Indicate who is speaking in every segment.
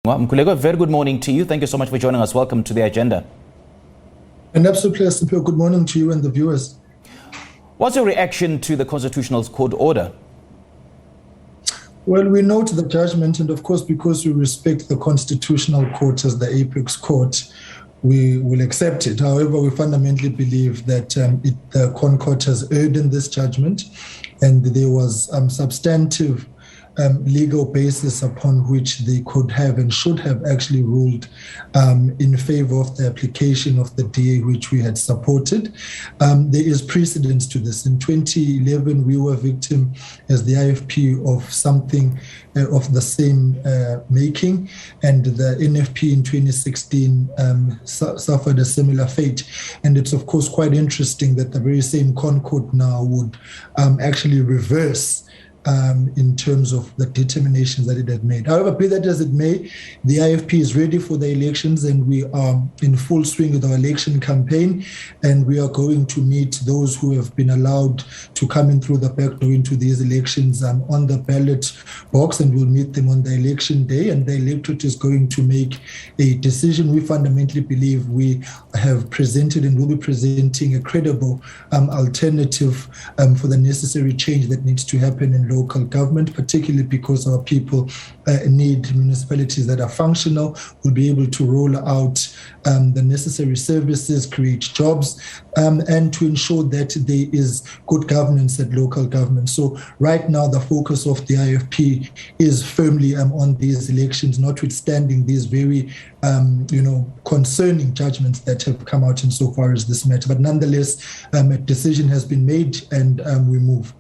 Speaker 1: Well, Mkhuleko, a very good morning to you. Thank you so much for joining us. Welcome to the agenda.
Speaker 2: An absolute pleasure. Good morning to you and the viewers.
Speaker 1: What's your reaction to the Constitutional Court order?
Speaker 2: Well, we note the judgment, and of course, because we respect the Constitutional Court as the apex court, we will accept it. However, we fundamentally believe that the Concourt has erred in this judgment, and there was substantive legal basis upon which they could have and should have actually ruled in favor of the application of the DA, which we had supported. There is precedence to this. In 2011, we were victim as the IFP of something of the same making, and the NFP in 2016 suffered a similar fate. And it's of course quite interesting that the very same Concourt now would actually reverse in terms of the determinations that it had made. However, be that as it may, the IFP is ready for the elections, and we are in full swing with our election campaign, and we are going to meet those who have been allowed to come in through the back door into these elections on the ballot box, and we'll meet them on the election day, and the electorate is going to make a decision. We fundamentally believe we have presented and will be presenting a credible alternative for the necessary change that needs to happen in local government, particularly because our people need municipalities that are functional, will be able to roll out the necessary services, create jobs, and to ensure that there is good governance at local government. So right now, the focus of the IFP is firmly on these elections, notwithstanding these very concerning judgments that have come out insofar as this matter. But nonetheless, a decision has been made, and we move.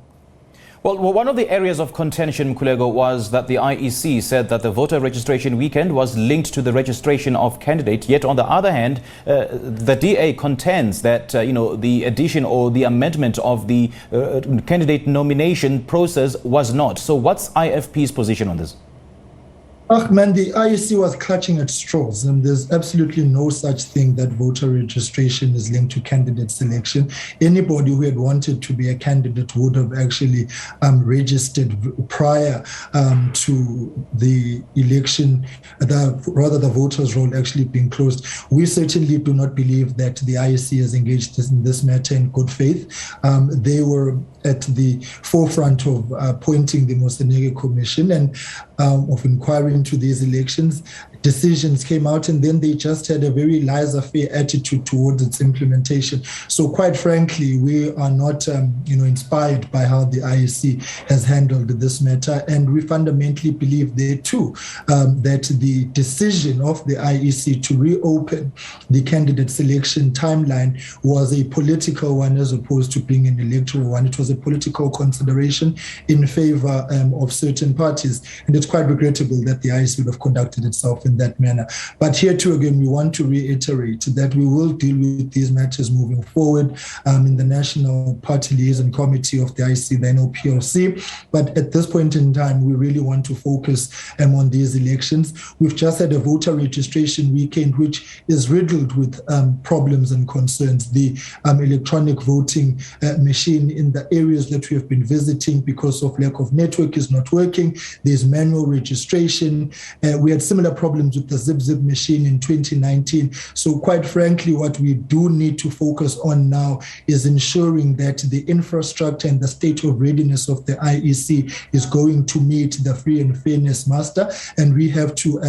Speaker 1: Well, one of the areas of contention, Mkhuleko, was that the IEC said that the voter registration weekend was linked to the registration of candidates. Yet, on the other hand, the DA contends that the addition or the amendment of the candidate nomination process was not. So, what's IFP's position on this?
Speaker 2: Man, the IEC was clutching at straws, and there's absolutely no such thing that voter registration is linked to candidate selection. Anybody who had wanted to be a candidate would have actually registered prior to the election, the voters' roll actually being closed. We certainly do not believe that the IEC has engaged in this matter in good faith. They were at the forefront of appointing the Electoral Commission and of inquiring into these elections. Decisions came out, and then they just had a very laissez-faire attitude towards its implementation. So quite frankly, we are not inspired by how the IEC has handled this matter, and we fundamentally believe there too that the decision of the IEC to reopen the candidate selection timeline was a political one as opposed to being an electoral one. It was a political consideration in favor of certain parties, and it's quite regrettable that the IEC would have conducted itself in that manner. But here too, again, we want to reiterate that we will deal with these matters moving forward in the National Party Liaison Committee of the IEC, the NOPLC. But at this point in time, we really want to focus on these elections. We've just had a voter registration weekend, which is riddled with problems and concerns. The electronic voting machine in the areas that we have been visiting because of lack of network is not working. There's manual registration. We had similar problems with the zip machine in 2019. So quite frankly, what we do need to focus on now is ensuring that the infrastructure and the state of readiness of the IEC is going to meet the free and fairness master. And we have to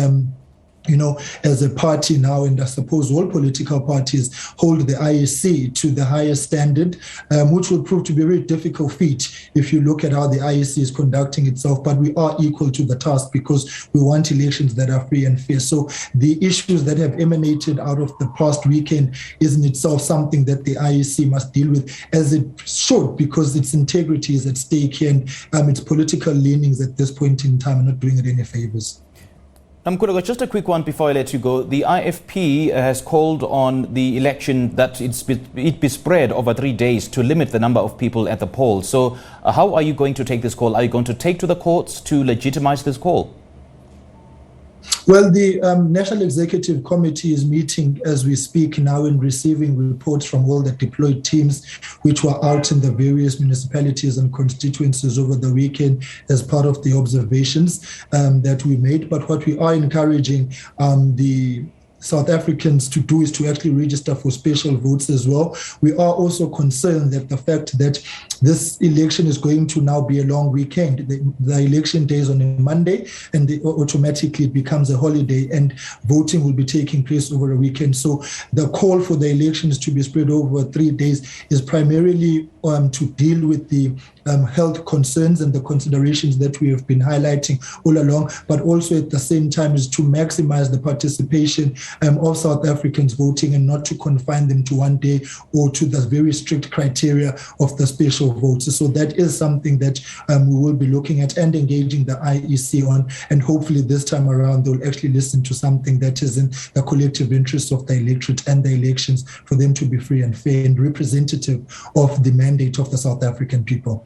Speaker 2: as a party now, and I suppose all political parties hold the IEC to the highest standard, which will prove to be a very difficult feat if you look at how the IEC is conducting itself. But we are equal to the task because we want elections that are free and fair. So the issues that have emanated out of the past weekend is in itself something that the IEC must deal with, as it should, because its integrity is at stake, and its political leanings at this point in time are not doing it any favors.
Speaker 1: Mkhuleko, just a quick one before I let you go. The IFP has called on the election that it be spread over 3 days to limit the number of people at the polls. So how are you going to take this call? Are you going to take to the courts to legitimize this call?
Speaker 2: Well, the National Executive Committee is meeting as we speak now and receiving reports from all the deployed teams which were out in the various municipalities and constituencies over the weekend as part of the observations that we made. But what we are encouraging the South Africans to do is to actually register for special votes as well. We are also concerned that the fact that this election is going to now be a long weekend. The election day is on a Monday, and automatically it becomes a holiday, and voting will be taking place over a weekend. So the call for the elections to be spread over 3 days is primarily to deal with the health concerns and the considerations that we have been highlighting all along, but also at the same time is to maximize the participation of South Africans voting and not to confine them to 1 day or to the very strict criteria of the special votes. So that is something that we will be looking at and engaging the IEC on, and hopefully this time around they'll actually listen to something that is in the collective interest of the electorate and the elections for them to be free and fair and representative of the mandate of the South African people.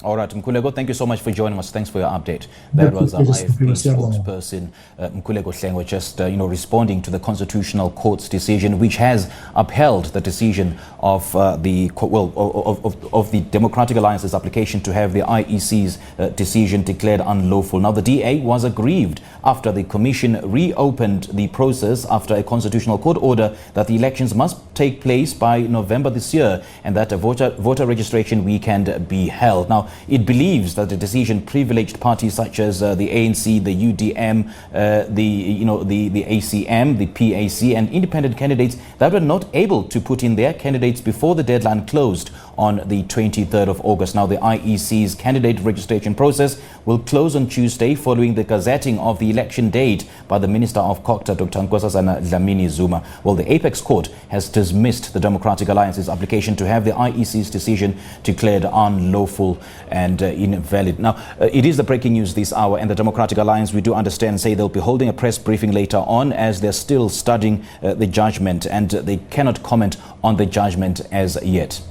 Speaker 1: All right, Mkhuleko, thank you so much for joining us. Thanks for your update. That was our IFP spokesperson, Mkhuleko Hlengwe, just responding to the Constitutional Court's decision, which has upheld the decision of the Democratic Alliance's application to have the IEC's decision declared unlawful. Now, the DA was aggrieved after the Commission reopened the process after a Constitutional Court order that the elections must take place by November this year and that a voter registration weekend be held. Now, it believes that the decision privileged parties such as the ANC, the UDM, the ACM, the PAC, and independent candidates that were not able to put in their candidates before the deadline closed on the 23rd of August. Now, the IEC's candidate registration process will close on Tuesday following the gazetting of the election date by the Minister of COGTA, Dr. Nkosazana Dlamini-Zuma. Well, the Apex Court has dismissed the Democratic Alliance's application to have the IEC's decision declared unlawful and invalid. Now, it is the breaking news this hour, and the Democratic Alliance, we do understand, say they'll be holding a press briefing later on as they're still studying the judgment, and they cannot comment on the judgment as yet.